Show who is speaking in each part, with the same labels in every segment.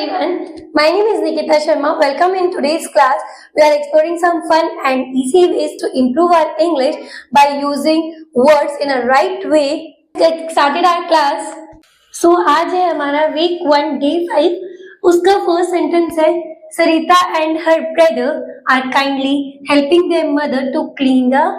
Speaker 1: everyone, my name is Nikita Sharma. Welcome in today's class. We are exploring some fun and easy ways to improve our English by using words in a right way. Let's get started our class. So आज है हमारा week 1 day 5. उसका first sentence है Sarita and her brother are kindly helping their mother to clean the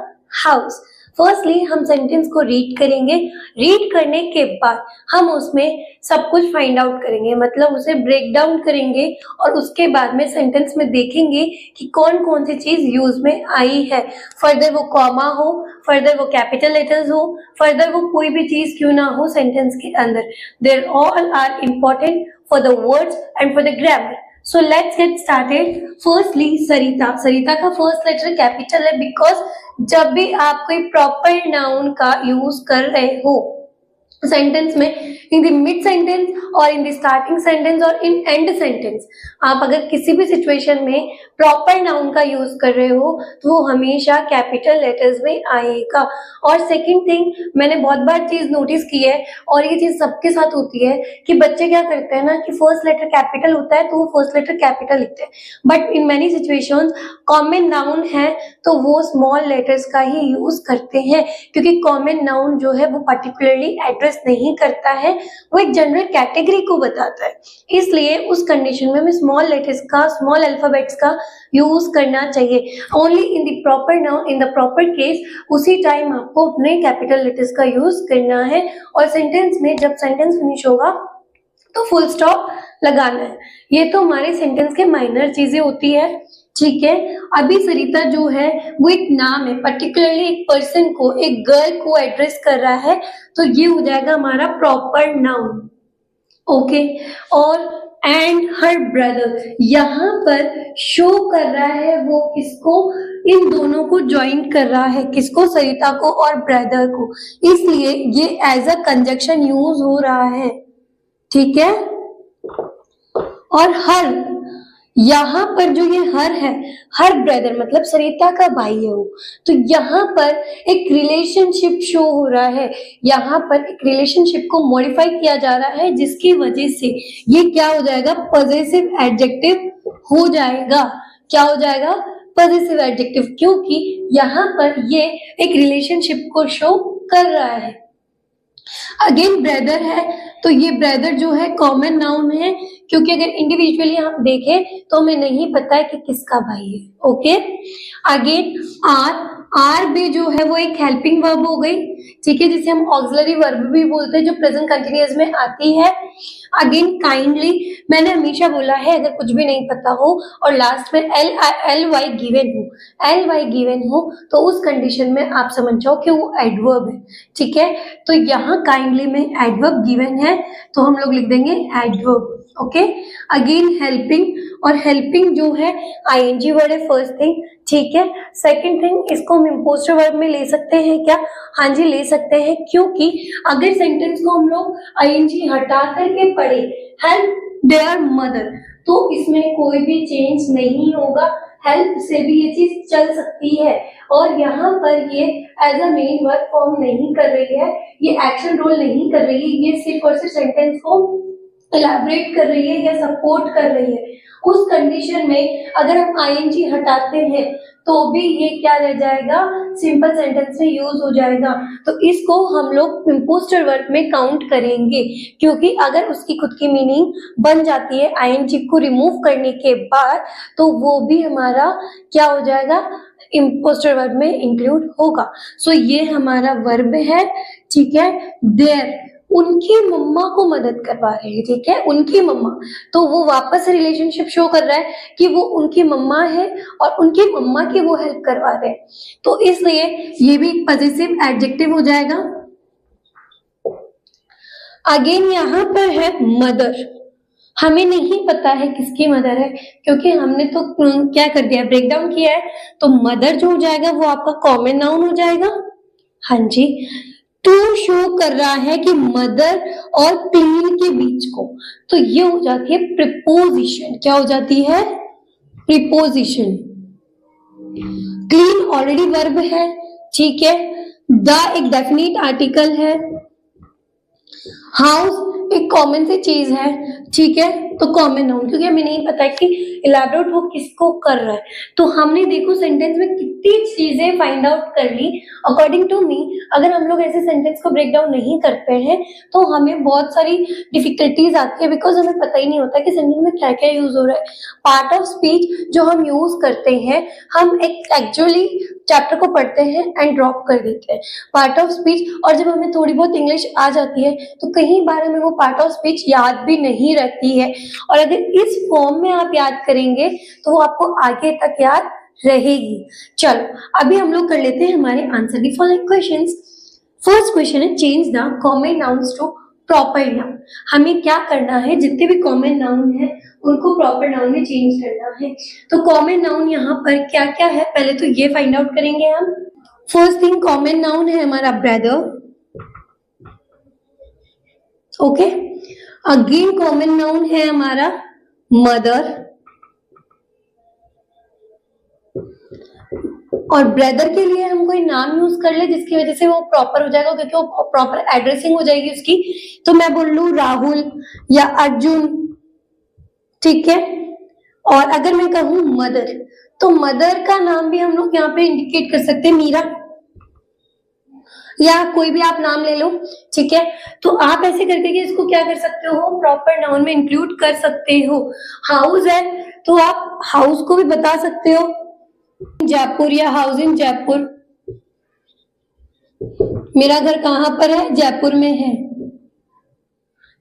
Speaker 1: house. Firstly हम sentence को read करेंगे. Read करने के बाद हम उसमें सब कुछ फाइंड आउट करेंगे, मतलब उसे ब्रेक डाउन करेंगे और उसके बाद में सेंटेंस में देखेंगे कि कौन कौन सी चीज यूज में आई है. फर्दर वो कॉमा हो, फर्दर वो कैपिटल लेटर्स हो, फर्दर वो कोई भी चीज क्यों ना हो सेंटेंस के अंदर. There all are important for the words and for the grammar. So let's get started. Firstly, Sarita का फर्स्ट लेटर कैपिटल है बिकॉज जब भी आप कोई प्रॉपर नाउन का यूज कर रहे हो सेंटेंस में, इन द मिड सेंटेंस और इन द स्टार्टिंग सेंटेंस और इन एंड सेंटेंस, आप अगर किसी भी सिचुएशन में प्रॉपर नाउन का यूज कर रहे हो तो वो हमेशा कैपिटल लेटर्स में आएगा. और सेकंड थिंग, मैंने बहुत बार चीज नोटिस की है और ये चीज सबके साथ होती है कि बच्चे क्या करते हैं ना कि फर्स्ट लेटर कैपिटल होता है तो वो फर्स्ट लेटर कैपिटल लिखते हैं, but in many situations common noun है तो वो स्मॉल लेटर्स का ही यूज करते हैं, क्योंकि कॉमन नाउन जो है वो पर्टिकुलरली एड्रेस नहीं करता है, वो एक जनरल कैटेगरी को बताता है. इसलिए उस कंडीशन में हमें स्मॉल लेटर्स का, स्मॉल अल्फाबेट्स का यूज करना चाहिए. Only in the proper noun, in the proper case, उसी टाइम आपको अपने कैपिटल लेटर्स का यूज करना है. और सेंटेंस में जब सेंटेंस फिनिश होगा तो फुल स्टॉप लगाना है. ये तो हमारे सेंटेंस के माइनर चीजें होती है, ठीक है. अभी सरिता जो है वो एक नाम है, पर्टिकुलरली एक पर्सन को, एक गर्ल को एड्रेस कर रहा है, तो ये हो जाएगा हमारा प्रॉपर नाउन. ओके. और एंड हर ब्रदर यहाँ पर शो कर रहा है वो किसको, इन दोनों को ज्वाइन कर रहा है, किसको, सरिता को और ब्रदर को, इसलिए ये एज अ कंजक्शन यूज हो रहा है, ठीक है. और हर, यहाँ पर जो ये हर है, हर ब्रदर मतलब सरिता का भाई है वो, तो यहाँ पर एक रिलेशनशिप शो हो रहा है, यहाँ पर एक रिलेशनशिप को मॉडिफाई किया जा रहा है, जिसकी वजह से ये क्या हो जाएगा, पॉजेसिव एडजेक्टिव हो जाएगा. क्या हो जाएगा, पॉजेसिव एडजेक्टिव, क्योंकि यहाँ पर ये एक रिलेशनशिप को शो कर रहा है. अगेन ब्रदर है तो ये ब्रदर जो है कॉमन नाउन है, क्योंकि अगर इंडिविजुअली हम देखें तो हमें नहीं पता है कि किसका भाई है. ओके. अगेन आर भी जो है वो एक हेल्पिंग वर्ब हो गई, ठीक है, जिसे हम ऑक्सिलरी वर्ब भी बोलते हैं, जो प्रेजेंट कंटिन्यूअस में आती है. अगेन काइंडली, मैंने हमेशा बोला है अगर कुछ भी नहीं पता हो और लास्ट में एल वाई गिवन हो तो उस कंडीशन में आप समझ जाओ कि वो एडवर्ब है, ठीक है. तो यहाँ काइंडली में एडवर्ब गिवन है तो हम लोग लिख देंगे एडवर्ब. ओके. अगेन हेल्पिंग, और हेल्पिंग जो है आईएनजी वर्ड है फर्स्ट थिंग, ठीक है. सेकंड थिंग, इसको हम इंपोस्टर वर्ब में ले सकते हैं क्या, हाँ जी ले सकते हैं, क्योंकि अगर सेंटेंस को हम लोग आईएनजी हटा करके पढ़े हेल्प देयर मदर तो इसमें कोई भी चेंज नहीं होगा, हेल्प से भी ये चीज चल सकती है. और यहाँ पर ये as a main verb form नहीं कर रही है, ये एक्शन रोल नहीं कर रही है, ये सिर्फ और सिर्फ सेंटेंस को इलैबोरेट कर रही है या सपोर्ट कर रही है. उस कंडीशन में अगर हम आईएनजी हटाते हैं तो भी ये क्या रह जाएगा, सिंपल सेंटेंस में यूज हो जाएगा. तो इसको हम लोग इंपोस्टर वर्ब में काउंट करेंगे, क्योंकि अगर उसकी खुद की मीनिंग बन जाती है आईएनजी को रिमूव करने के बाद तो वो भी हमारा क्या हो जाएगा, इंपोस्टर वर्ब में इंक्लूड होगा. सो ये हमारा वर्ब है, ठीक है. देयर, उनकी मम्मा को मदद करवा रहे हैं, ठीक है, उनकी मम्मा, तो वो वापस रिलेशनशिप शो कर रहा है कि वो उनकी मम्मा है और उनकी मम्मा की वो हेल्प करवा रहे हैं, तो इसलिए ये भी पॉजेसिव एडजेक्टिव हो जाएगा. अगेन यहाँ पर है मदर, हमें नहीं पता है किसकी मदर है, क्योंकि हमने तो क्या कर दिया, ब्रेक डाउन किया है, तो मदर जो हो जाएगा वो आपका कॉमन नाउन हो जाएगा. हाँ जी. टू शो कर रहा है कि मदर और क्लीन के बीच को, तो ये हो जाती है प्रीपोजिशन. क्या हो जाती है, प्रीपोजिशन. क्लीन ऑलरेडी वर्ब है, ठीक है. द एक डेफिनेट आर्टिकल है, हाउस एक कॉमन सी चीज है, ठीक है. तो कॉमन नाउन, क्योंकि हमें नहीं पता कि इलैबोरेट वो किसको कर रहा है। तो हमने देखो सेंटेंस में कितनी चीजें फाइंड आउट कर ली। अकॉर्डिंग टू मी, अगर हम लोग ऐसे सेंटेंस को ब्रेक डाउन नहीं करते हैं तो हमें बहुत सारी डिफिकल्टीज आती है, बिकॉज हमें पता ही नहीं होता कि सेंटेंस में क्या क्या यूज हो रहा है। पार्ट ऑफ स्पीच जो हम यूज करते हैं, हम एक एक्चुअली चैप्टर को पढ़ते हैं एंड ड्रॉप कर देते हैं पार्ट ऑफ स्पीच, और जब हमें थोड़ी बहुत इंग्लिश आ जाती है तो कई बार हमें वो पार्ट ऑफ स्पीच याद भी नहीं रहती है, और अगर इस फॉर्म में आप याद करेंगे तो वो आपको आगे तक याद रहेगी। चलो अभी हम लोग कर लेते हैं हमारे answer the following questions. First question है change the common nouns to proper noun. हमें क्या करना है, जितने भी कॉमन नाउन है उनको प्रॉपर नाउन में चेंज करना है। तो कॉमन नाउन यहाँ पर क्या क्या है, पहले तो ये फाइंड आउट करेंगे हम। फर्स्ट थिंग, कॉमन नाउन है हमारा brother, okay. Again common noun है हमारा मदर, और ब्रदर के लिए हम कोई नाम यूज कर ले जिसकी वजह से वो प्रॉपर हो जाएगा, क्योंकि वो प्रॉपर एड्रेसिंग हो जाएगी उसकी। तो मैं बोल लू राहुल या अर्जुन, ठीक है। और अगर मैं कहूं मदर, तो मदर का नाम भी हम लोग यहाँ पे इंडिकेट कर सकते हैं, मीरा, या कोई भी आप नाम ले लो, ठीक है। तो आप ऐसे करके कि इसको क्या कर सकते हो, प्रॉपर नाउन में इंक्लूड कर सकते हो। हाउस है तो आप हाउस को भी बता सकते हो, जयपुर या हाउस इन जयपुर। मेरा घर कहाँ पर है, जयपुर में है,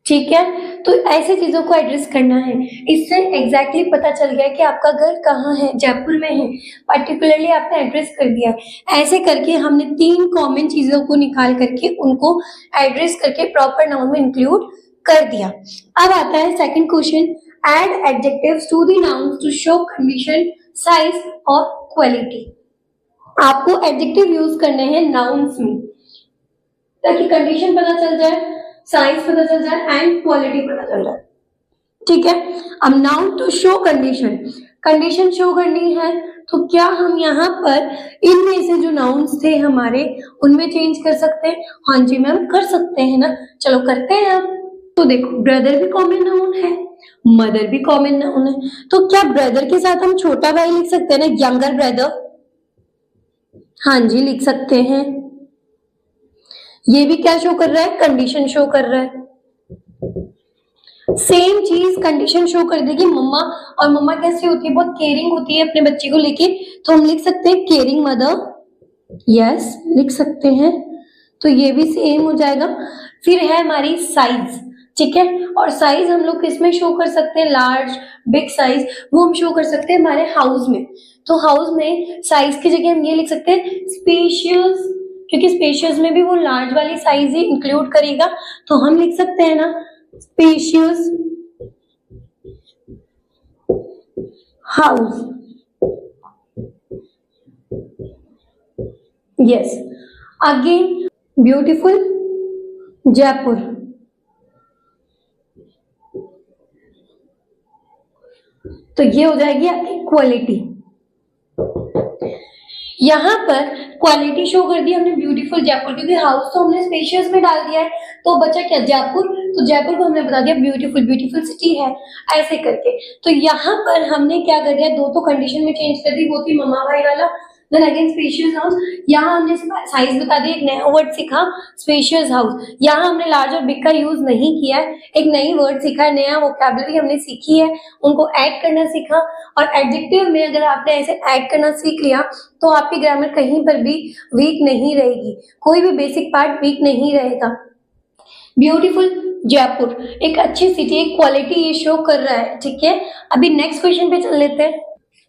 Speaker 1: ठीक है। तो ऐसे चीजों को एड्रेस करना है। इससे एग्जैक्टली पता चल गया कि आपका घर कहाँ है, जयपुर में है, पर्टिकुलरली आपने एड्रेस कर दिया। ऐसे करके हमने 3 कॉमन चीजों को निकाल करके उनको एड्रेस करके प्रॉपर नाउन में इंक्लूड कर दिया। अब आता है second question, add adjectives to the nouns to show condition, size और क्वालिटी। आपको एडजेक्टिव यूज करने हैं नाउन्स में ताकि कंडीशन पता चल जाए, साइज पता चल जाए एंड क्वालिटी पता चल जाए, ठीक है। अब noun to show condition, condition show करनी है तो क्या हम यहाँ पर इनमें से जो नाउन्स थे हमारे उनमें चेंज कर सकते हैं? हाँ जी मैम कर सकते हैं ना, चलो करते हैं अब। तो देखो ब्रदर भी कॉमन नाउन है, मदर भी कॉमन नाउन है, तो क्या ब्रदर के साथ हम छोटा भाई लिख सकते हैं ना, यंगर ब्रदर? हाँ जी लिख सकते हैं। ये भी क्या शो कर रहा है, कंडीशन शो कर रहा है। सेम चीज कंडीशन शो कर देगी मम्मा, और मम्मा कैसी होती है, बहुत केयरिंग होती है अपने बच्चे को लेके, तो हम लिख सकते हैं केयरिंग मदर, यस लिख सकते हैं। तो ये भी सेम हो जाएगा। फिर है हमारी साइज, ठीक है, और साइज हम लोग किसमें शो कर सकते हैं, लार्ज बिग साइज, वो हम शो कर सकते हैं हमारे हाउस में। तो हाउस में साइज की जगह हम ये लिख सकते हैं स्पेशियस, क्योंकि स्पेशियस में भी वो लार्ज वाली साइज ही इंक्लूड करेगा, तो हम लिख सकते हैं ना spacious house, yes. Again beautiful Jaipur, तो ये हो जाएगी आपकी क्वालिटी। यहाँ पर क्वालिटी शो कर दी हमने ब्यूटीफुल जयपुर, क्योंकि हाउस तो हमने स्पेशियस में डाल दिया है, तो बचा क्या जयपुर, तो जयपुर को हमने बता दिया ब्यूटीफुल, ब्यूटीफुल सिटी है, ऐसे करके। तो यहाँ पर हमने क्या कर दिया, 2 तो कंडीशन में चेंज कर दी, वो थी मम्मा भाई वाला, देन अगेन स्पेशियस हाउस, यहाँ हमने साइज बता दी, एक नया वर्ड सीखा स्पेशियस हाउस, यहाँ हमने लार्ज और बिग का यूज नहीं किया है, एक नई वर्ड सीखा है, नया वोकैबुलरी हमने सीखी है, उनको ऐड करना सीखा। और एडजेक्टिव में अगर आपने ऐसे ऐड करना सीख लिया तो आपकी ग्रामर कहीं पर भी वीक नहीं रहेगी, कोई भी बेसिक पार्ट वीक नहीं रहेगा। ब्यूटीफुल जयपुर एक अच्छी सिटी, एक क्वालिटी ये शो कर रहा है, ठीक है। अभी नेक्स्ट क्वेश्चन पे चल लेते हैं।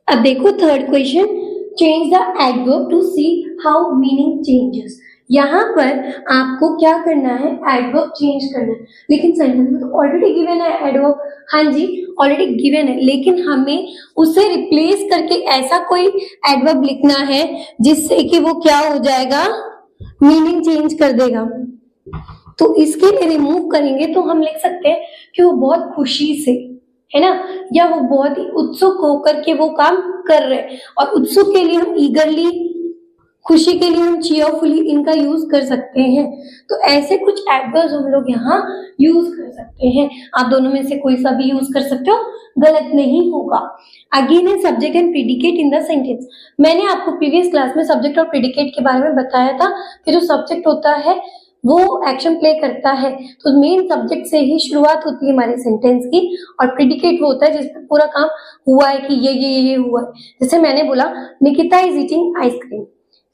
Speaker 1: अब देखो third question, change the adverb to see how meaning changes. यहाँ पर आपको क्या करना है, एडवर्ब चेंज करना है, लेकिन सेंटेंस में तो ऑलरेडी गिवन है एडवर्ब, हाँ जी ऑलरेडी गिवन है, लेकिन हमें उसे रिप्लेस करके ऐसा कोई एडवर्ब लिखना है जिससे कि वो क्या हो जाएगा, मीनिंग चेंज कर देगा। तो इसके लिए रिमूव करेंगे तो हम लिख सकते हैं कि वो बहुत खुशी से, है ना, या वो बहुत ही उत्सुक होकर के वो काम कर रहे हैं, और उत्सुक के लिए हम ईगरली खुशी के लिए हम cheerfully इनका यूज कर सकते हैं। तो ऐसे कुछ एडवर्ब्स हम लोग यहाँ यूज कर सकते हैं। आप दोनों में से कोई सा भी यूज कर सकते हो, गलत नहीं होगा। अगेन है subject and predicate in the sentence. मैंने आपको प्रीवियस क्लास में सब्जेक्ट और प्रेडिकेट के बारे में बताया था कि जो सब्जेक्ट होता है वो एक्शन प्ले करता है, तो मेन सब्जेक्ट से ही शुरुआत होती है हमारे सेंटेंस की, और प्रेडिकेट वो होता है जिसमें पूरा काम हुआ है कि ये हुआ है। जैसे मैंने बोला Nikita is eating ice cream,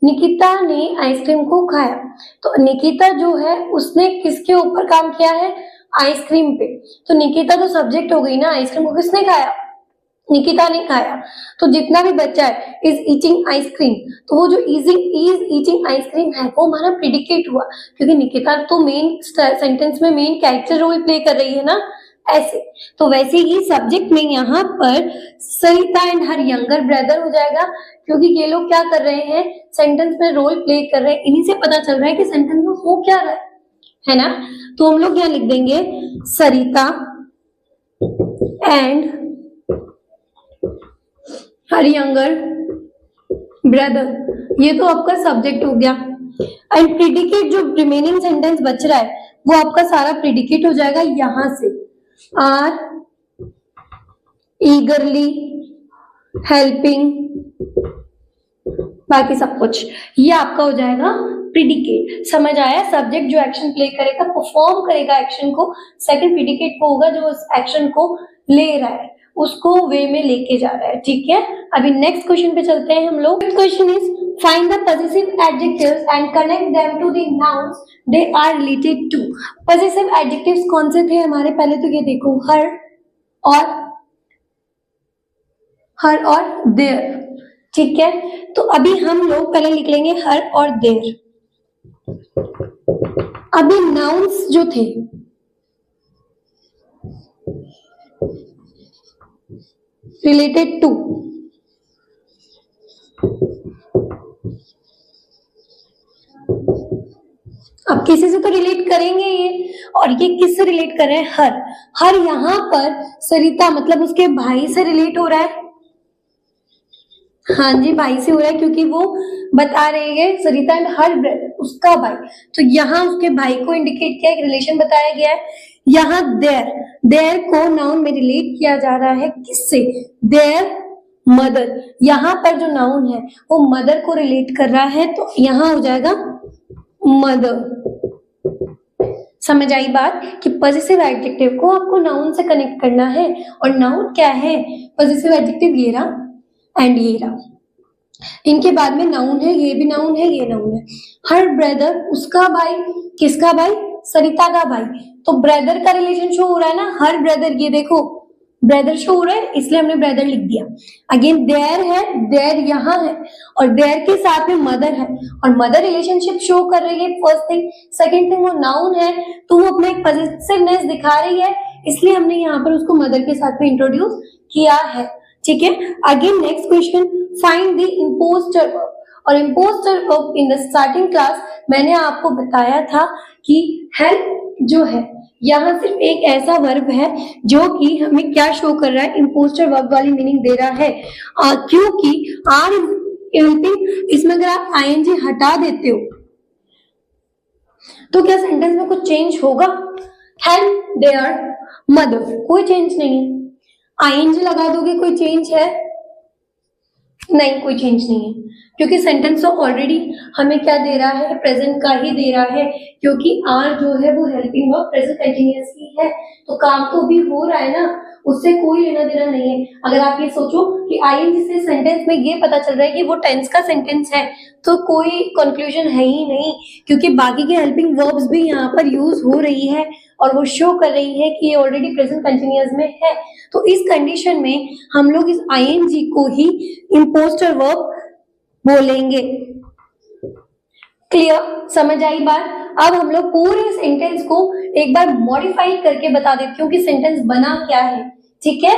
Speaker 1: Nikita ने आइसक्रीम को खाया, तो निकिता जो है उसने किसके ऊपर काम किया है, आइसक्रीम पे। तो निकिता तो सब्जेक्ट हो गई ना, आइसक्रीम को किसने खाया, निकिता ने खाया। तो जितना भी बच्चा है इज ईटिंग आइसक्रीम, तो वो जो इज ईटिंग आइसक्रीम है वो हमारा प्रेडिकेट हुआ, क्योंकि निकिता तो मेन सेंटेंस में मेन कैरेक्टर रोल प्ले कर रही है ना, ऐसे। तो वैसे ही सब्जेक्ट में यहाँ पर सरिता एंड हर यंगर ब्रदर हो जाएगा, क्योंकि ये लोग क्या कर रहे हैं, सेंटेंस में रोल प्ले कर रहे हैं। इन्हीं से पता चल रहा है कि सेंटेंस में हो क्या रहा है ना। तो हम लोग यहाँ लिख देंगे सरिता एंड हर यंगर ब्रदर, ये तो आपका सब्जेक्ट हो गया। एंड प्रेडिकेट जो रिमेनिंग सेंटेंस बच रहा है वो आपका सारा प्रेडिकेट हो जाएगा यहां से, आर ईगरली हेल्पिंग, बाकी सब कुछ ये आपका हो जाएगा प्रेडिकेट। समझ आया, सब्जेक्ट जो एक्शन प्ले करेगा, परफॉर्म करेगा एक्शन को, सेकंड प्रेडिकेट वो होगा जो उस एक्शन को ले रहा है, उसको वे में लेके जा रहा है। ठीक है, अभी नेक्स्ट क्वेश्चन पे चलते हैं हम लोग। Question is find the positive adjectives and connect them to the nouns they are related to. Positive adjectives कौन से थे हमारे, पहले तो ये देखो हर और देयर। ठीक है, तो अभी हम लोग पहले लिख लेंगे हर और देयर। अभी नाउन्स जो थे रिलेटेड टू, अब किसी से तो रिलेट करेंगे ये, और ये किससे रिलेट कर रहे हैं, हर यहाँ पर सरिता मतलब उसके भाई से रिलेट हो रहा है। हाँ जी, भाई से हो रहा है, क्योंकि वो बता रहे हैं सरिता एंड हर ब्रदर, उसका भाई, तो यहाँ उसके भाई को इंडिकेट किया, एक रिलेशन बताया गया है। यहाँ देयर को नाउन में रिलेट किया जा रहा है, किससे, देयर मदर। यहाँ पर जो नाउन है वो मदर को रिलेट कर रहा है, तो यहाँ हो जाएगा मदर। समझ आई बात कि पॉजिटिव एडजेक्टिव को आपको नाउन से कनेक्ट करना है, और नाउन क्या है, पॉजिटिव एडजेक्टिव ये रहा एंड ये रहा, इनके बाद में नाउन है, ये भी नाउन है, ये नाउन है। हर ब्रदर उसका भाई, किसका भाई, सरिता का भाई, तो ब्रदर का रिलेशन शो हो रहा है ना, हर ब्रदर, ये देखो ब्रदर शो हो रहा है, इसलिए हमने ब्रदर लिख दिया। अगेन देयर है, देयर यहाँ है, और देयर के साथ में मदर है, और मदर रिलेशनशिप शो कर रही है, फर्स्ट थिंग। सेकंड थिंग, वो नाउन है तो वो अपना एक पॉजिटिवनेस दिखा रही है, इसलिए हमने यहाँ पर उसको मदर के साथ में इंट्रोड्यूस किया है। ठीक है, again next question, find the impostor verb. और impostor verb in the starting class मैंने आपको बताया था कि हेल्प जो है यहाँ सिर्फ एक ऐसा वर्ब है जो कि हमें क्या शो कर रहा है, इंपोस्टर वर्ब वाली मीनिंग दे रहा है, क्योंकि आर हेल्पिंग, इसमें अगर आप आईएनजी हटा देते हो तो क्या सेंटेंस में कुछ चेंज होगा, हेल्प देयर मदर, कोई चेंज नहीं है। आईएनजी लगा दोगे, कोई चेंज है, नहीं, कोई चेंज नहीं है, क्योंकि सेंटेंस तो ऑलरेडी हमें क्या दे रहा है, प्रेजेंट का ही दे रहा है, क्योंकि आर जो है वो हेल्पिंग वर्ब प्रेजेंट कंटिन्यूअस की है, तो काम तो भी हो रहा है ना, उससे कोई लेना देना नहीं है। अगर आप ये सोचो कि आईएनजी से सेंटेंस में ये पता चल रहा है कि वो टेंस का सेंटेंस है, तो कोई कंक्लूजन है ही नहीं, क्योंकि बाकी के हेल्पिंग वर्ब्स भी यहाँ पर यूज हो रही है और वो शो कर रही है कि ये ऑलरेडी प्रेजेंट कंटिन्यूअस में है। तो इस कंडीशन में हम लोग इस आईएनजी को ही इंपोस्टर वर्ब बोलेंगे। क्लियर, समझ आई बात। अब हम लोग पूरे सेंटेंस को एक बार मॉडिफाई करके बता देती हूँ कि सेंटेंस बना क्या है। ठीक है,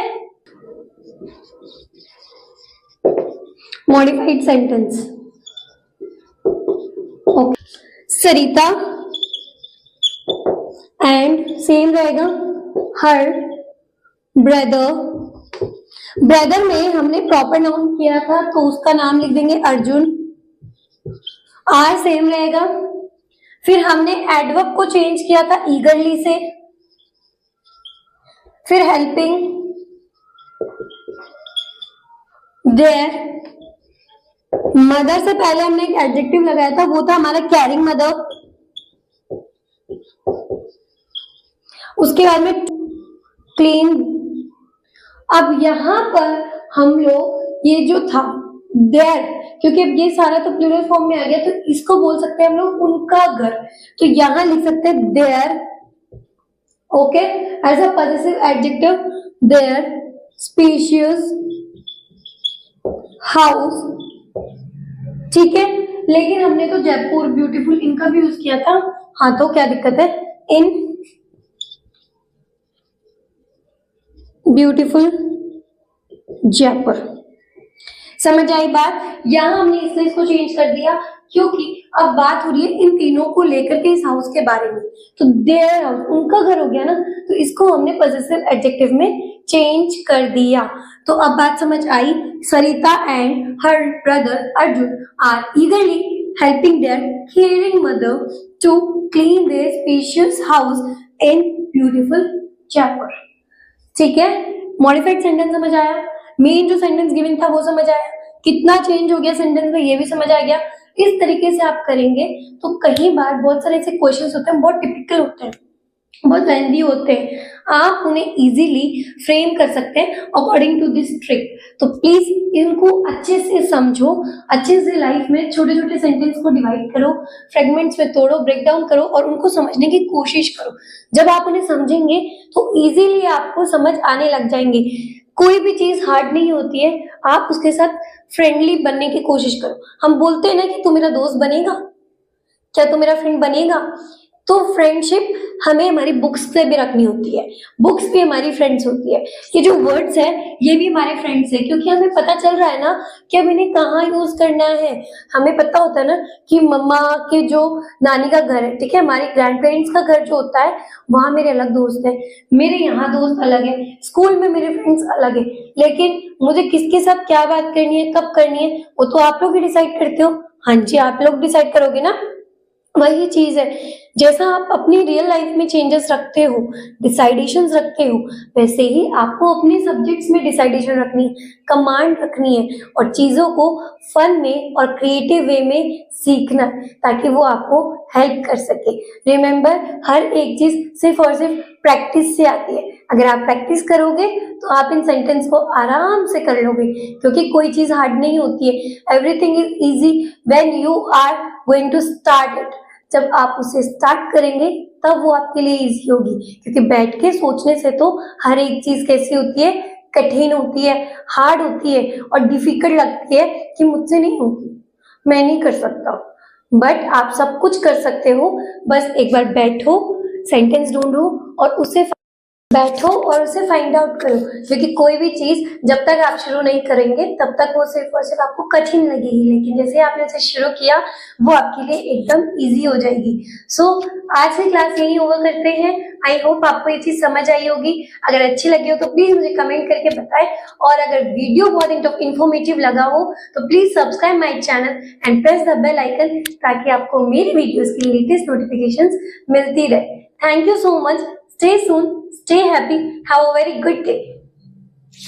Speaker 1: modified sentence. Okay, Sarita and same रहेगा हर ब्रदर। ब्रदर में हमने प्रॉपर नाउन किया था तो उसका नाम लिख देंगे अर्जुन। आर सेम रहेगा। फिर हमने एडवर्ब को चेंज किया था ईगरली से। फिर हेल्पिंग, देयर। मदर से पहले हमने एक एडजेक्टिव लगाया था, वो था हमारा कैरिंग मदर। उसके बाद में क्लीन। अब यहां पर हम लोग ये जो था देयर, क्योंकि अब ये सारा तो प्लूरल फॉर्म में आ गया, तो इसको बोल सकते हैं हम लोग उनका घर। तो यहां लिख सकते हैं their, okay, as a possessive adjective, their spacious house. ठीक है, लेकिन हमने तो जयपुर ब्यूटीफुल इनका भी यूज किया था। हाँ, तो क्या दिक्कत है, इन ब्यूटीफुल जयपुर। समझ आई बात। यहां हमने इसलिए इसको चेंज कर दिया क्योंकि अब बात हो रही है इन तीनों को लेकर के इस हाउस के बारे में। तो देयर हाउस उनका घर हो गया ना, तो इसको हमने पॉजेसिव एडजेक्टिव में चेंज कर दिया। तो अब बात समझ आई। Sarita and her brother Arjun are eagerly helping their caring mother to clean their spacious house in beautiful Jaipur. ठीक है, मॉडिफाइड सेंटेंस समझ आया, मेन जो सेंटेंस गिवन था वो समझ आया, कितना चेंज हो गया सेंटेंस में ये भी समझ आ गया। इस तरीके से आप करेंगे तो कई बार बहुत सारे ऐसे क्वेश्चंस होते हैं, बहुत टिपिकल होते हैं, बहुत लेंथी होते हैं, आप उन्हें इजीली फ्रेम कर सकते हैं अकॉर्डिंग टू दिस ट्रिक। तो प्लीज इनको अच्छे से समझो, अच्छे से लाइफ में छोटे छोटे सेंटेंस को डिवाइड करो, फ्रेगमेंट्स में तोड़ो, ब्रेक डाउन करो और उनको समझने की कोशिश करो। जब आप उन्हें समझेंगे तो इजीली आपको समझ आने लग जाएंगे। कोई भी चीज हार्ड नहीं होती है, आप उसके साथ फ्रेंडली बनने की कोशिश करो। हम बोलते हैं ना कि तू मेरा दोस्त बनेगा, क्या तू मेरा फ्रेंड बनेगा? तो फ्रेंडशिप हमें हमारी बुक्स से भी रखनी होती है, बुक्स भी हमारी फ्रेंड्स होती है। ये जो वर्ड्स है ये भी हमारे फ्रेंड्स है, क्योंकि हमें पता चल रहा है ना कि अब इन्हें कहाँ यूज करना है। हमें पता होता है ना कि मम्मा के जो नानी का घर है, ठीक है, हमारे ग्रैंड पेरेंट्स का घर जो होता है वहां मेरे अलग दोस्त है, मेरे यहाँ दोस्त अलग है, स्कूल में मेरे फ्रेंड्स अलग है, लेकिन मुझे किसके साथ क्या बात करनी है, कब करनी है, वो तो आप लोग ही डिसाइड करते हो। हाँ जी, आप लोग डिसाइड करोगे ना। वही चीज है, जैसा आप अपनी रियल लाइफ में चेंजेस रखते हो, डिसाइडेशंस रखते हो, वैसे ही आपको अपने सब्जेक्ट्स में डिसाइडेशन रखनी है, कमांड रखनी है और चीजों को फन में और क्रिएटिव वे में सीखना, ताकि वो आपको हेल्प कर सके। रिमेंबर, हर एक चीज सिर्फ और सिर्फ प्रैक्टिस से आती है। अगर आप प्रैक्टिस करोगे तो आप इन सेंटेंस को आराम से कर लोगे, क्योंकि कोई चीज हार्ड नहीं होती है। Everything is easy when you are going to start it. जब आप उसे स्टार्ट करेंगे तब वो आपके लिए इजी होगी, क्योंकि बैठ के सोचने से तो हर एक चीज कैसी होती है, कठिन होती है, हार्ड होती है और डिफिकल्ट लगती है कि मुझसे नहीं होगी, मैं नहीं कर सकता। बट आप सब कुछ कर सकते हो, बस एक बार बैठो, सेंटेंस ढूंढो और उसे फाइंड आउट करो, क्योंकि कोई भी चीज जब तक आप शुरू नहीं करेंगे तब तक वो सिर्फ और सिर्फ आपको कठिन लगेगी, लेकिन जैसे आपने उसे शुरू किया वो आपके लिए एकदम इजी हो जाएगी। सो आज की क्लास यही ओवर करते हैं। आई होप आपको ये चीज समझ आई होगी। अगर अच्छी लगी हो तो प्लीज मुझे कमेंट करके बताएं, और अगर वीडियो बहुत इंफॉर्मेटिव लगा हो तो please subscribe my channel and press the bell icon, ताकि आपको मेरी वीडियोस की लेटेस्ट नोटिफिकेशंस मिलती रहे। Thank you so much. Stay soon, stay happy, have a very good day.